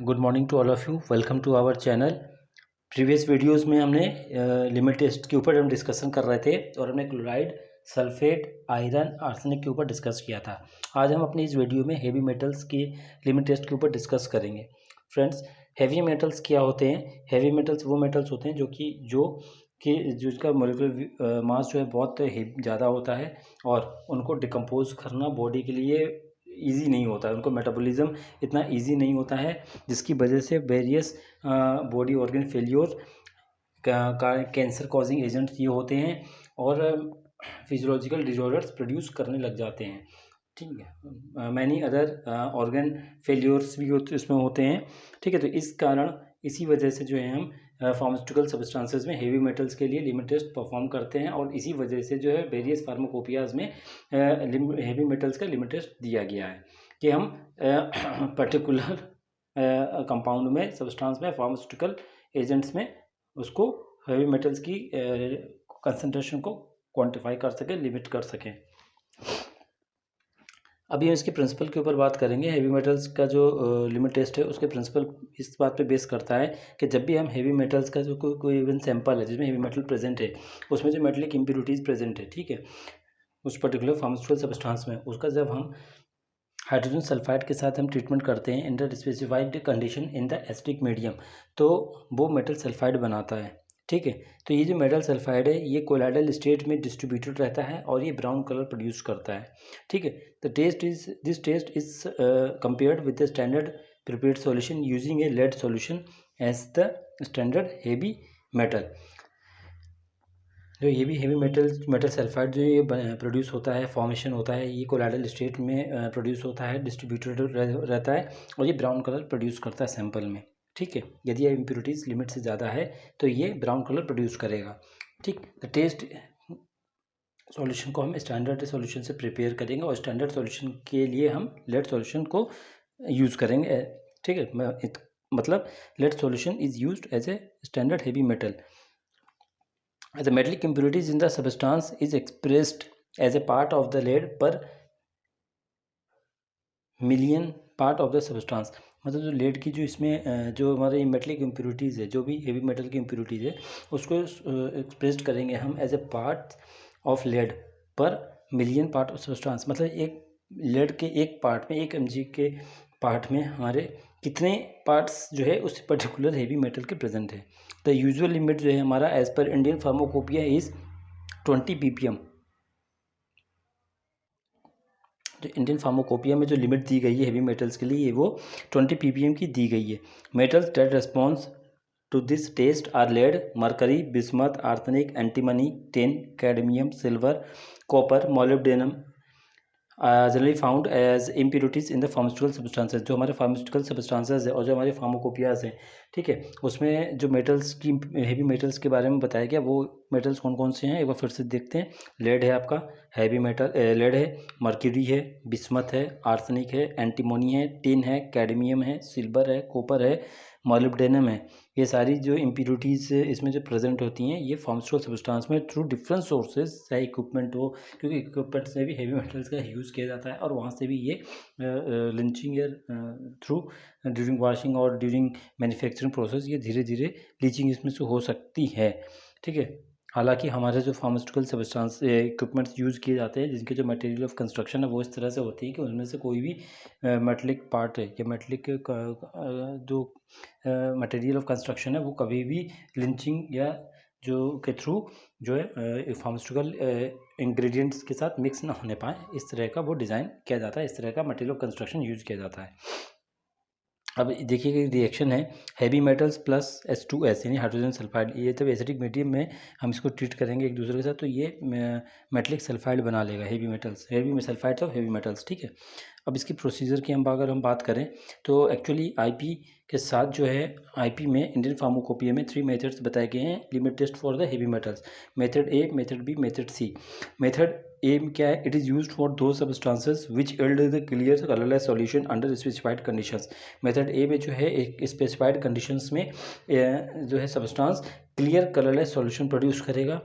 Good morning to all of you. Welcome to our channel. Previous videos में हमने limit test के ऊपर हम डिस्कशन कर रहे थे और हमने क्लोराइड, सल्फेट, आयरन, आर्सेनिक के ऊपर डिस्कस किया था। आज हम अपनी इस वीडियो में हेवी मेटल्स की लिमिट टेस्ट के ऊपर डिस्कस करेंगे। फ्रेंड्स, हेवी मेटल्स क्या होते हैं? हेवी मेटल्स वो मेटल्स होते हैं जो इसका मोलिकुलर मास जो है बहुत ज़्यादा होता है और उनको डिकम्पोज करना बॉडी के लिए ईजी नहीं होता है, उनको मेटाबॉलिज्म इतना ईजी नहीं होता है, जिसकी वजह से वेरियस बॉडी ऑर्गन फेल्योर का कैंसर कॉजिंग एजेंट्स ये होते हैं और फिजियोलॉजिकल डिजॉर्डर्स प्रोड्यूस करने लग जाते हैं। ठीक है, मैनी अदर ऑर्गन फेल्योर्स भी इसमें होते हैं। ठीक है, तो इस कारण इसी वजह से जो है हम फार्मास्यूटिकल सब्सटेंसेस में हेवी मेटल्स के लिए लिमिट टेस्ट परफॉर्म करते हैं और इसी वजह से जो है वेरियस फार्माकोपियाज में हेवी मेटल्स का लिमिट टेस्ट दिया गया है कि हम पर्टिकुलर कंपाउंड में, सब्सटेंस में, फार्मास्यूटिकल एजेंट्स में उसको हेवी मेटल्स की कंसंट्रेशन को क्वांटिफाई कर सकें, लिमिट कर सकें। अभी हम इसके प्रिंसिपल के ऊपर बात करेंगे। हेवी मेटल्स का जो लिमिट टेस्ट है उसके प्रिंसिपल इस बात पे बेस करता है कि जब भी हम हेवी मेटल्स का जो कोई इवन सैंपल है जिसमें हेवी मेटल प्रेजेंट है, उसमें जो मेटलिक इम्प्योरिटीज़ प्रेजेंट है, ठीक है, उस पर्टिकुलर फार्मास्यूटिकल सब्सटेंस में, उसका जब हम हाइड्रोजन सल्फाइड के साथ हम ट्रीटमेंट करते हैं under specified condition in the acidic medium, तो वो मेटल सल्फाइड बनाता है। ठीक है, तो ये जो मेटल सल्फाइड है ये कोलाइडल स्टेट में डिस्ट्रीब्यूटेड रहता है और ये ब्राउन कलर प्रोड्यूस करता है। ठीक है, this test is compared with the standard prepared solution using a lead solution as the standard heavy metal. जो ये भी हेवी मेटल सल्फाइड जो ये प्रोड्यूस होता है, फॉर्मेशन होता है, ये कोलाइडल स्टेट में प्रोड्यूस होता है, डिस्ट्रीब्यूटेड रहता है और ये ब्राउन कलर प्रोड्यूस करता है सैंपल में। ठीक है, यदि ये इम्प्योरिटीज़ लिमिट से ज़्यादा है तो ये ब्राउन कलर प्रोड्यूस करेगा। ठीक, द टेस्ट सॉल्यूशन को हम स्टैंडर्ड सॉल्यूशन से प्रिपेयर करेंगे और स्टैंडर्ड सॉल्यूशन के लिए हम लेड सॉल्यूशन को यूज़ करेंगे। ठीक है, मतलब lead solution is used as a standard heavy metal. The metallic impurities in the substance is expressed as a part of the lead per million part of the substance. मतलब जो lead की जो इसमें जो हमारे मेटलिक इम्प्योरिटीज़ है, जो भी हेवी मेटल की इम्प्योरिटीज़ है, उसको एक्सप्रेस करेंगे हम as a part of lead per million part of substance. मतलब एक लेड के एक पार्ट में, 1 mg के पार्ट में हमारे कितने पार्ट्स जो है उस पर्टिकुलर हेवी मेटल के प्रेजेंट है। द यूजुअल लिमिट जो है हमारा as per Indian pharmacopoeia is 20 ppm। जो इंडियन फार्माकोपिया में जो लिमिट दी गई है हेवी मेटल्स के लिए, वो 20 ppm की दी गई है। Metals that response to this test are lead, mercury, bismuth, arsenic, antimony, tin, cadmium, silver, copper, molybdenum generally found as impurities in the pharmaceutical substances. जो हमारे फार्मास्यूटिकल सब्सटेंसेज है और जो हमारे फार्माकोपियाज हैं, ठीक है, उसमें जो मेटल्स की हेवी मेटल्स के बारे में बताया गया, वो मेटल्स कौन कौन से हैं एक बार फिर से देखते हैं। लेड है आपका, हेवी मेटल लेड है, मर्क्यूरी है, बिस्मथ है, आर्सेनिक है, एंटीमोनी है, टिन है, कैडमियम है, सिल्वर है, कॉपर है, मोलिब्डेनम है। ये सारी जो इम्प्योरिटीज़ इसमें जो प्रेजेंट होती हैं, ये फार्मास्यूटिकल सब्सटेंस में थ्रू डिफरेंट सोर्सेज, चाहे इक्विपमेंट हो, क्योंकि इक्विपमेंट से भी हेवी मेटल्स का यूज़ किया जाता है और वहाँ से भी ये लिंचिंग या थ्रू ड्यूरिंग वॉशिंग और ड्यूरिंग मैन्युफैक्चरिंग प्रोसेस ये धीरे धीरे लीचिंग इसमें से हो सकती है। ठीक है, हालांकि हमारे जो फार्मास्यूटिकल सब्सटेंस इक्विपमेंट्स यूज़ किए जाते हैं, जिनके जो मटेरियल ऑफ कंस्ट्रक्शन है वो इस तरह से होती है कि उनमें से कोई भी मेटलिक पार्ट है या मेटलिक जो मटेरियल ऑफ कंस्ट्रक्शन है वो कभी भी लिंचिंग या जो के थ्रू जो है फार्मास्यूटिकल इंग्रेडिएंट्स के साथ मिक्स ना होने पाए, इस तरह का वो डिज़ाइन किया जाता है, इस तरह का मटेरियल ऑफ कंस्ट्रक्शन यूज़ किया जाता है। अब देखिए रिएक्शन है हेवी मेटल्स प्लस H2S यानी हाइड्रोजन सल्फाइड। ये जब एसिडिक मीडियम में हम इसको ट्रीट करेंगे एक दूसरे के साथ, तो ये मेटलिक सल्फाइड बना लेगा, हेवी मेटल्स, हेवी में सल्फाइड्स ऑफ हेवी मेटल्स। ठीक है, अब इसकी प्रोसीजर की अगर हम बात करें तो एक्चुअली आईपी के साथ जो है, आईपी में इंडियन फार्माकोपिया में 3 मेथड्स बताए गए हैं limit test for the heavy metals. Method A, method B, method C. Method A में क्या है? It is used for those substances which yield the clear colourless solution under specified conditions. Method A में जो है एक specified conditions में जो है substance clear colourless solution produce करेगा।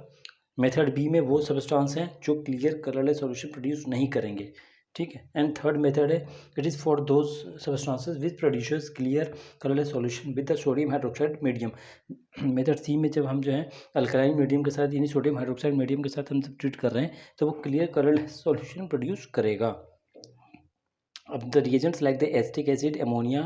मेथड बी में वो सब्सटेंस हैं जो क्लियर कलरलेस सॉल्यूशन प्रोड्यूस नहीं करेंगे। ठीक है। एंड थर्ड मेथड है, it is for those substances which producers clear colourless solution with the sodium hydroxide medium. Method C में जब हम जो है अल्कलाइन मीडियम के साथ यानी सोडियम हाइड्रोक्साइड मीडियम के साथ हम जब ट्रीट कर रहे हैं तो वो क्लियर कलरलेस सॉल्यूशन प्रोड्यूस करेगा। अब the reagents like the acetic acid, ammonia,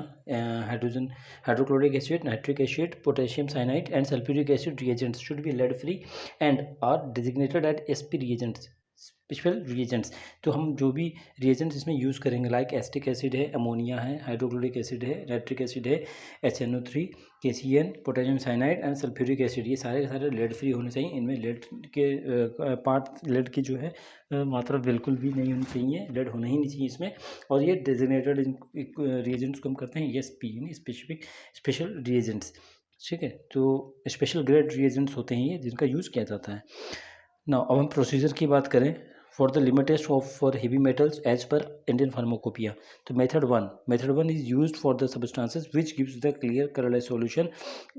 hydrogen hydrochloric acid, nitric acid, potassium cyanide and sulphuric acid reagents should be lead free and are designated at SP reagents, special reagents. तो हम जो भी reagents इसमें use करेंगे like acetic acid है, ammonia है, hydrochloric acid है, nitric acid है, HNO3, KCN, potassium cyanide and sulphuric acid, ये सारे के सारे लेड फ्री होने चाहिए। इनमें लेड के पार्ट लेड की जो है मात्रा बिल्कुल भी नहीं होनी चाहिए, लेड होना ही नहीं चाहिए इसमें। और ये डेजिग्नेटेड रिएजेंट्स को हम करते हैं ESP यानी स्पेसिफिक स्पेशल रिएजेंट्स, ठीक है। तो स्पेशल ग्रेड रिएजेंट्स होते हैं ये जिनका यूज़ किया जाता है। ना अब हम प्रोसीजर की बात करें for the limit test of for heavy metals as per Indian Pharmacopoeia. तो method one is used for the substances which gives the clear colourless solution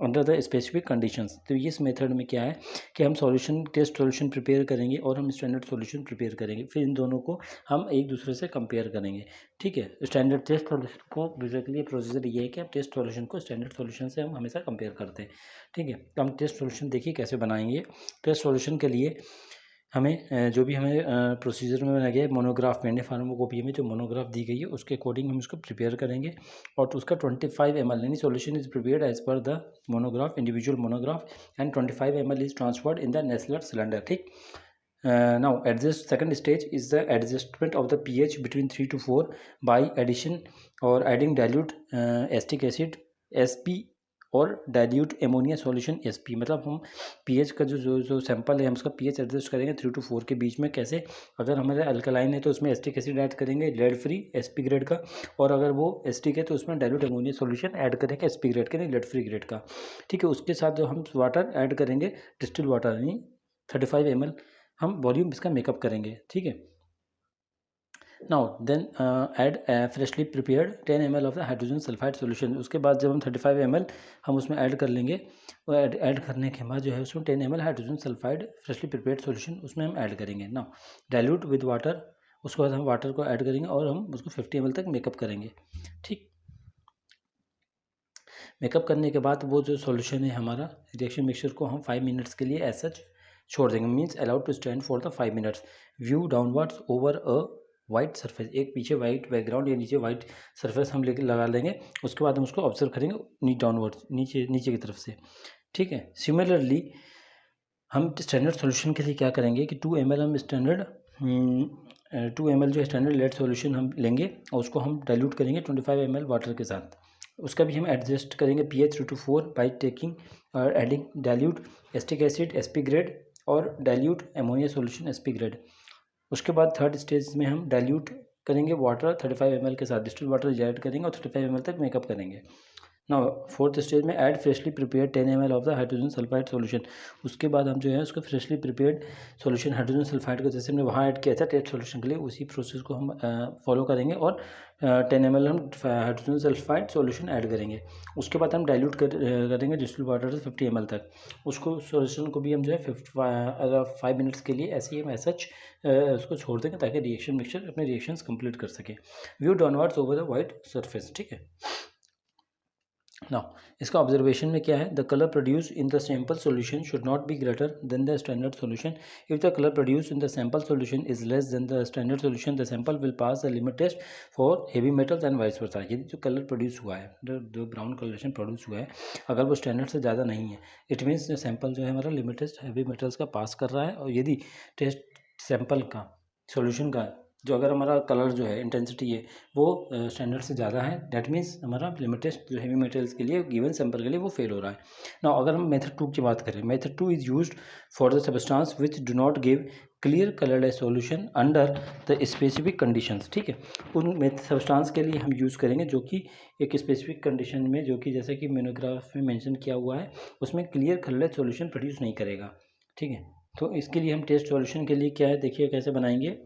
under the specific conditions. तो इस मेथड में क्या है कि हम सॉल्यूशन टेस्ट सॉल्यूशन प्रिपेयर करेंगे और हम स्टैंडर्ड सॉल्यूशन प्रिपेयर करेंगे, फिर इन दोनों को हम एक दूसरे से कंपेयर करेंगे, ठीक है। स्टैंडर्ड टेस्ट सॉल्यूशन को बेसिकली प्रोसीजर ये है कि हम टेस्ट सॉल्यूशन को स्टैंडर्ड सॉल्यूशन से हम हमेशा कंपेयर करते हैं, ठीक है। तो हम टेस्ट सॉल्यूशन देखिए कैसे बनाएंगे। टेस्ट सॉल्यूशन के लिए हमें जो भी हमें प्रोसीजर में बनाया गया है मोनोग्राफ में, फार्माकोपिया में जो मोनोग्राफ दी गई है उसके अकॉर्डिंग हम इसको प्रिपेयर करेंगे। और उसका 25 ml यानी solution is prepared as per the monograph, individual monograph, and 25 ml is transferred in the Nessler cylinder, ठीक। Now adjust second stage is the adjustment of the pH between 3 to 4 by addition और adding dilute acetic acid SP और dilute ammonia solution SP। मतलब हम pH का जो sample है हम उसका pH एडजस्ट करेंगे 3 to 4 के बीच में। कैसे? अगर हमारे अल्कलाइन है तो उसमें एसिटिक एसिड ऐड करेंगे लेड फ्री SP ग्रेड का, और अगर वो एसिटिक है तो उसमें डाइल्यूट एमोनिया सॉल्यूशन ऐड करेंगे SP ग्रेड का, नहीं लेड फ्री ग्रेड का, ठीक है। उसके साथ जो हम वाटर ऐड करेंगे डिस्टिल वाटर यानी 35 ml हम वॉल्यूम इसका मेकअप करेंगे, ठीक है। Now then add freshly prepared 10 ml of the hydrogen sulphide solution. उसके बाद जब हम 35 ml हम उसमें ऐड कर लेंगे, वो ऐड करने के बाद जो है उसमें 10 ml hydrogen sulphide freshly prepared solution उसमें हम ऐड करेंगे। नाउ डाइल्यूट विद वाटर, उसके बाद हम वाटर को ऐड करेंगे और हम उसको 50 ml तक मेकअप करेंगे, ठीक। मेकअप करने के बाद वो जो सॉल्यूशन है हमारा रिएक्शन मिक्सचर को हम 5 मिनट्स के लिए एज सच छोड़ देंगे, means allowed to stand for the 5 minutes. View downwards over a white surface, एक पीछे वाइट बैकग्राउंड या नीचे वाइट सरफेस हम लेके लगा लेंगे। उसके बाद हम उसको ऑब्जर्व करेंगे डाउनवर्ड्स, नीचे नीचे की तरफ से, ठीक है। सिमिलरली हम स्टैंडर्ड सॉल्यूशन के लिए क्या करेंगे कि 2 ml हम स्टैंडर्ड 2 ml जो स्टैंडर्ड लेड सॉल्यूशन हम लेंगे और उसको हम डाइल्यूट करेंगे 25 ml वाटर के साथ। उसका भी हम एडजस्ट करेंगे pH 3 to 4 बाई टेकिंग और adding dilute acetic acid SP grade और dilute ammonia solution SP grade. उसके बाद थर्ड स्टेज में हम डाइल्यूट करेंगे वाटर 35 ml के साथ, डिस्टिल वाटर ऐड करेंगे और 35 ml तक मेकअप करेंगे। नाउ फोर्थ स्टेज में add freshly prepared 10 ml of the hydrogen sulphide solution. उसके बाद हम जो है उसको freshly prepared solution hydrogen sulphide को जैसे हमने वहाँ ऐड किया था टेस्ट सॉल्यूशन के लिए, उसी प्रोसेस को हम फॉलो करेंगे और 10 ml हम हाइड्रोजन सल्फाइड सॉल्यूशन ऐड करेंगे। उसके बाद हम डाइल्यूट करेंगे डिस्टिल वाटर से 50 ml तक। उसको सॉल्यूशन को भी हम जो है 5 मिनट्स के लिए ऐसे ही हम ऐसा उसको छोड़ देंगे ताकि रिएक्शन मिक्सचर अपने रिएक्शंस कंप्लीट कर सके। View downwards over the white surface, ठीक है। नाउ इसका ऑब्जर्वेशन में क्या है, the colour produce in the sample solution should not be greater than the standard solution. If the colour produce in the sample solution is less than the standard solution the sample will pass the limit test for heavy metals and vice versa. यदि जो colour produce हुआ है, जो brown colouration produce हुआ है, अगर वो standard से ज़्यादा नहीं है, इट मीन्स सैंपल जो है हमारा लिमिट टेस्ट हैवी मेटल्स का पास कर रहा है। और यदि टेस्ट सैंपल का सॉल्यूशन का जो अगर हमारा कलर जो है इंटेंसिटी है वो स्टैंडर्ड से ज़्यादा है, दैट मीन्स हमारा लिमिट टेस्ट जो हैवी मेटल्स के लिए गिवन सैंपल के लिए वो फेल हो रहा है। ना अगर हम मेथड 2 की बात करें, method 2 is used for the substance which do not give clear colourless solution under the specific conditions, ठीक है। उन सब्सटेंस के लिए हम यूज़ करेंगे जो कि एक स्पेसिफिक कंडीशन में, जो कि जैसे कि मोनोग्राफ में मेंशन किया हुआ है, उसमें क्लियर कलरलेस सॉल्यूशन प्रोड्यूस नहीं करेगा, ठीक है। तो इसके लिए हम टेस्ट सॉल्यूशन के लिए क्या है देखिए कैसे बनाएंगे।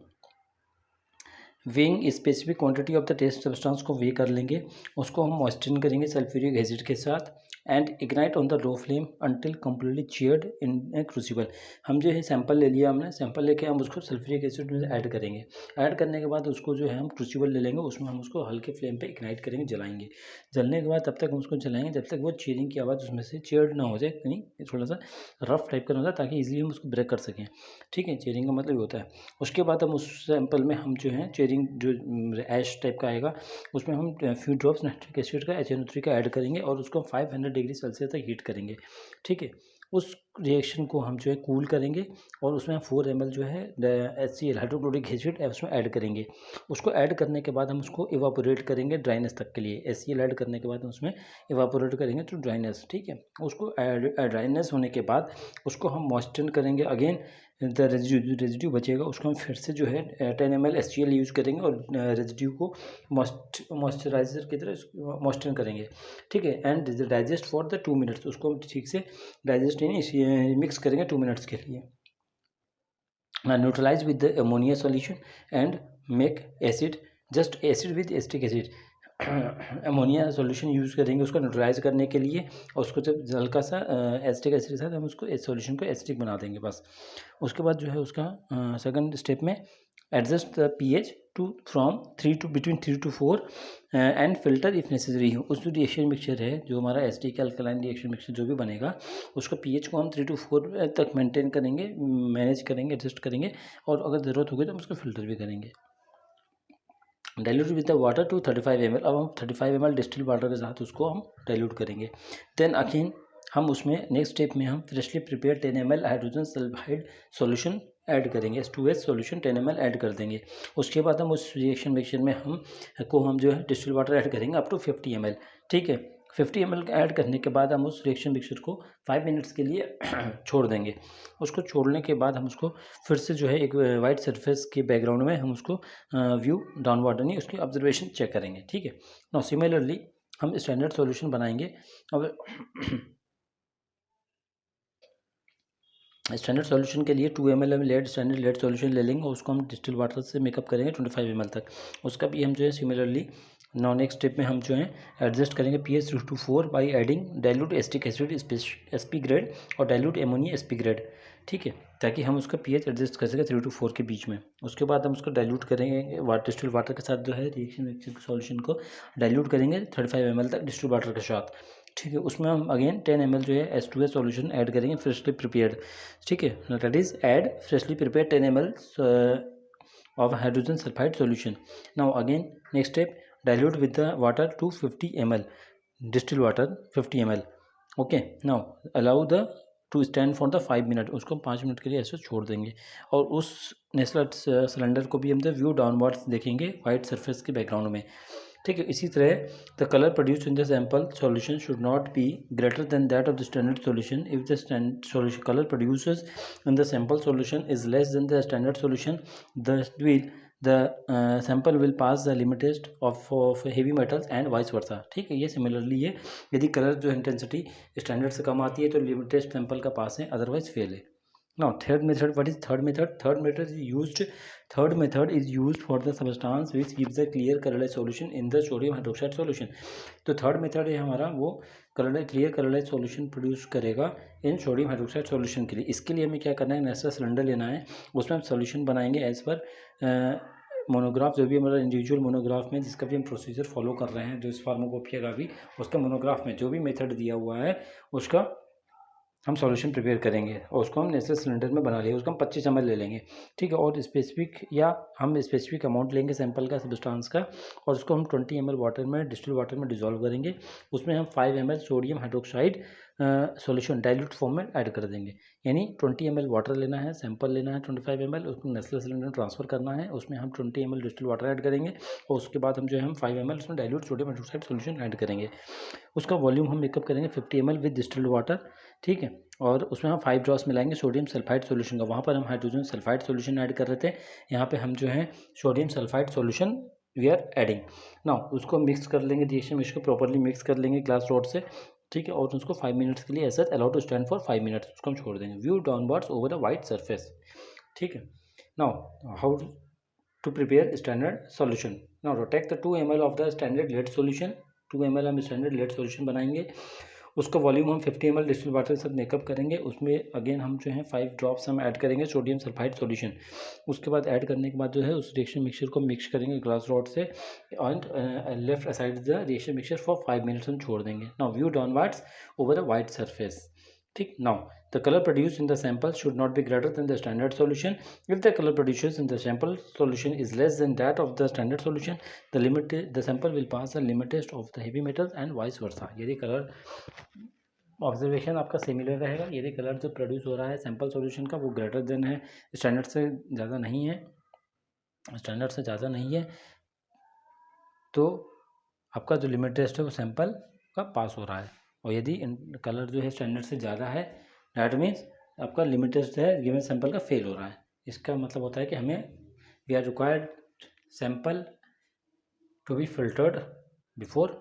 Weighing specific quantity of the test substance को वे कर लेंगे, उसको हम मॉइस्चरिंग करेंगे सल्फ्यूरिक एसिड के साथ and ignite on the low flame until completely cheered in A crucible. हम जो है सैंपल ले लिया हमने, सैंपल लेके हम उसको सल्फ्यूरिक एसिड में ऐड करेंगे। ऐड करने के बाद उसको जो है हम क्रूसिबल ले लेंगे, उसमें हम उसको हल्के फ्लेम पे इग्नाइट करेंगे, जलाएंगे। जलने के बाद तब तक हम उसको जलाएंगे जब तक वो चीयरिंग की आवाज़ उसमें से चियर्ड ना हो जाए, यानी थोड़ा सा रफ टाइप का ना हो जाए, ताकि ईजिली हम उसको ब्रेक कर सकें। ठीक है, चीयरिंग का मतलब ये होता है। उसके बाद हम उस सैंपल में हम जो है चीयरिंग जो ऐश टाइप का आएगा उसमें हम फ्यू ड्रॉप्स नाइट्रिक एसिड का HNO3 का ऐड करेंगे और उसको 500 डिग्री सेल्सियस तक हीट करेंगे। ठीक है, उस रिएक्शन को हम जो है कूल करेंगे और उसमें 4 ml जो है HCl हाइड्रोक्लोरिक एसिड उसमें ऐड करेंगे। उसको ऐड करने के बाद हम उसको इवापोरेट करेंगे ड्राइनेस तक के लिए। HCl ऐड करने के बाद हम उसमें इवापोरेट करेंगे तो ड्राइनेस। ठीक है, उसको ड्राइनेस होने के बाद उसको हम मॉइस्चर करेंगे। अगेन द रेजिड्यू बचेगा उसको हम फिर से जो है 10 ml HCl यूज़ करेंगे और रेजिड्यू को मॉइस्चराइजर की तरह मॉइस्चर करेंगे। ठीक है, and digest for the 2 minutes. उसको हम ठीक से डाइजेस्ट यानी मिक्स करेंगे 2 मिनट्स के लिए। Neutralise with the ammonia solution and make acid, just acid with acetic acid. Ammonia solution use करेंगे उसको न्यूट्रलाइज करने के लिए, और उसको जब हल्का सा एसिटिक एसिड के साथ हम उसको इस सॉल्यूशन को एसिटिक बना देंगे बस। उसके बाद जो है उसका सेकंड स्टेप में adjust the pH to from 3 to 4 and filter if necessary हो। उस जो रिएक्शन मिक्सचर है जो हमारा एसिडिक अल्कलाइन रिएक्शन मिक्सचर जो भी बनेगा उसका pH को हम 3 to 4 तक मेंटेन करेंगे, मैनेज करेंगे, एडजस्ट करेंगे, और अगर ज़रूरत होगी तो हम उसको फिल्टर भी करेंगे। Dilute with the water to 35 ml। अब हम 35 ml डिस्टिल वाटर के साथ उसको हम डाइल्यूट करेंगे। देन अगेन हम उसमें नेक्स्ट स्टेप में हम freshly prepare 10 ml hydrogen sulphide solution add करेंगे, H2S सॉल्यूशन 10 ml ऐड कर देंगे। उसके बाद हम उस रिएक्शन मिक्सचर में हम जो है डिस्टिल वाटर ऐड करेंगे अप टू 50 ml। ठीक है, 50 ml ऐड करने के बाद हम उस रिएक्शन मिक्सचर को 5 मिनट्स के लिए छोड़ देंगे। उसको छोड़ने के बाद हम उसको फिर से जो है एक वाइट सरफेस के बैकग्राउंड में हम उसको व्यू डाउनवर्ड यानी उसकी ऑब्जर्वेशन चेक करेंगे। ठीक है, नाउ सिमिलरली हम स्टैंडर्ड सॉल्यूशन बनाएंगे। अब स्टैंडर्ड सॉल्यूशन के लिए 2 ml lead standard lead solution ले लेंगे और उसको हम डिस्टिल वाटर से मेकअप करेंगे 25 ml तक। उसका भी हम जो है सिमिलरली नाउ नेक्स्ट स्टेप में हम जो है एडजस्ट करेंगे pH 3 to 4 by adding dilute acetic acid SP grade और डाइल्यूट एमोनिया SP ग्रेड। ठीक है, ताकि हम उसका pH एडजस्ट कर सकें 3 to 4 के बीच में। उसके बाद हम उसको डाइल्यूट करेंगे डिस्टिल वाटर के साथ, जो है रिएक्शन मिक्सचर सॉल्यूशन को डाइल्यूट करेंगे 35 ml तक डिस्टिल वाटर के साथ। ठीक है, उसमें हम अगेन 10 ml जो है H2S सॉल्यूशन ऐड करेंगे फ्रेशली प्रिपेयर्ड। ठीक है, that is add freshly prepared 10 ml of hydrogen sulfide solution. Now again next step, dilute with the water to 50 ml, distilled water 50 ml. Okay, now allow the to stand for the 5 minute. उसको 5 minute के लिए ऐसे छोड़ देंगे और उस Nessler cylinder को भी हम व्यू डाउनवर्ड्स देखेंगे वाइट सरफेस के बैकग्राउंड में। ठीक है, इसी तरह the colour produce in the sample solution should not be greater then that of the standard solution. If the solution colour produces in the sample solution is less than the standard solution, the sample will pass the limit test of heavy metals and vice versa. ठीक है, ये similarly ये यदि colour जो intensity standard से कम आती है तो लिमिट टेस्ट सैंपल का पास है, अदरवाइज फेल है। Now third method, what is third method? Third method is used for the substance which gives a clear colorless solution in the sodium hydroxide solution. तो third method है हमारा वो clear colourless solution produce करेगा इन sodium hydroxide solution के लिए। इसके लिए हमें क्या करना है, नेस्टर सिलेंडर लेना है, उसमें हम सॉल्यूशन बनाएंगे एज पर मोनोग्राफ, जो भी हमारा इंडिविजुअल मोनोग्राफ में जिसका भी हम प्रोसीजर फॉलो कर रहे हैं, जो इस फार्माकोपिया का भी उसका मोनोग्राफ में जो भी मेथड दिया हुआ है उसका हम सॉल्यूशन प्रिपेयर करेंगे और उसको हम नेस्टर सिलेंडर में बना लेंगे। उसको हम 25 ml ले लेंगे। ठीक है, और स्पेसिफिक या हम स्पेसिफिक अमाउंट लेंगे सैंपल का सब्सटेंस का और उसको हम 20 ml वाटर में डिस्टिल वाटर में डिजोल्व करेंगे। उसमें हम 5 ml sodium hydroxide solution dilute form में ऐड कर देंगे। यानी 20 ml वाटर लेना है, सैंपल लेना है 25 ml, उसको नेस्टर सिलेंडर में ट्रांसफर करना है, उसमें हम 20 ml डिस्टिल वाटर ऐड करेंगे और उसके बाद हम जो है हम 5 ml उसमें dilute sodium hydroxide solution add करेंगे। उसका वॉल्यूम हम मेकअप करेंगे 50 ml विद डिस्टिल्ड वाटर। ठीक है, और उसमें हम 5 ड्रॉप्स मिलाएंगे सोडियम सल्फाइड सॉल्यूशन का। वहाँ पर हम हाइड्रोजन सल्फाइड सॉल्यूशन ऐड कर रहे थे, यहाँ पे हम जो है sodium sulphide solution we are adding. Now उसको मिक्स कर लेंगे, रिएक्शन में इसको प्रॉपर्ली मिक्स कर लेंगे ग्लास रॉड से। ठीक है, और उसको 5 मिनट्स के लिए ऐसा allow to stand for 5 minutes उसको हम छोड़ देंगे view downwards over the white surface. ठीक है, now how to prepare standard solution. Now take the 2 ml of the standard lead solution. 2 ml हम स्टैंडर्ड लेड सॉल्यूशन बनाएंगे। उसका वॉल्यूम हम 50 ml डिस्टिल वाटर के साथ मेकअप करेंगे। उसमें अगेन हम जो है 5 ड्रॉप्स हम ऐड करेंगे सोडियम सल्फाइड सॉल्यूशन। उसके बाद ऐड करने के बाद जो है उस रिएक्शन मिक्सचर को मिक्स करेंगे ग्लास रॉड से and left side the reaction mixture for 5 minutes हम छोड़ देंगे। Now view downwards over a white surface. ठीक, now the colour produced in the sample should not be greater than the standard solution. If the colour produced in the sample solution is less than that of the standard solution, the sample will pass the limit test of the heavy metals and vice versa। यदि colour observation आपका similar रहेगा, यदि colour जो produce हो रहा है sample solution का वो ग्रेटर देन है, स्टैंडर्ड से ज़्यादा नहीं है, स्टैंडर्ड से ज़्यादा नहीं है, तो आपका जो लिमिट टेस्ट है वो सैंपल का पास हो रहा है। और यदि कलर जो है स्टैंडर्ड से ज़्यादा है, दैट मीन्स आपका लिमिट टेस्ट है गिवन सैंपल का फेल हो रहा है। इसका मतलब होता है कि हमें we are required sample to be filtered before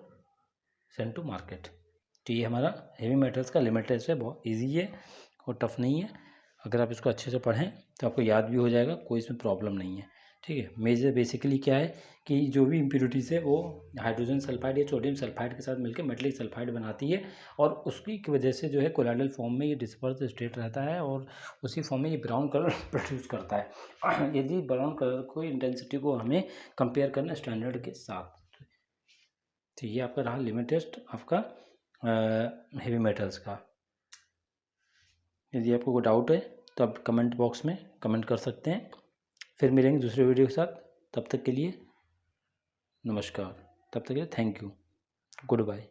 send to market. तो ये हमारा हेवी मेटल्स का लिमिट टेस्ट है, बहुत इजी है और टफ नहीं है। अगर आप इसको अच्छे से पढ़ें तो आपको याद भी हो जाएगा, कोई इसमें प्रॉब्लम नहीं है। ठीक है, मेजर बेसिकली क्या है कि जो भी इम्प्योरिटीज़ है वो हाइड्रोजन सल्फाइड या सोडियम सल्फाइड के साथ मिलकर मेटलिक सल्फाइड बनाती है और उसकी की वजह से जो है कोलाइडल फॉर्म में ये डिस्पर्स स्टेट रहता है और उसी फॉर्म में ये ब्राउन कलर प्रोड्यूस करता है। यदि ब्राउन कलर को इंटेंसिटी को हमें कंपेयर करना स्टैंडर्ड के साथ। तो ये आपका रहा लिमिट टेस्ट आपका हेवी मेटल्स का। यदि आपको कोई डाउट है तो आप कमेंट बॉक्स में कमेंट कर सकते हैं। फिर मिलेंगे दूसरे वीडियो के साथ, तब तक के लिए नमस्कार, तब तक के लिए थैंक यू, गुड बाय।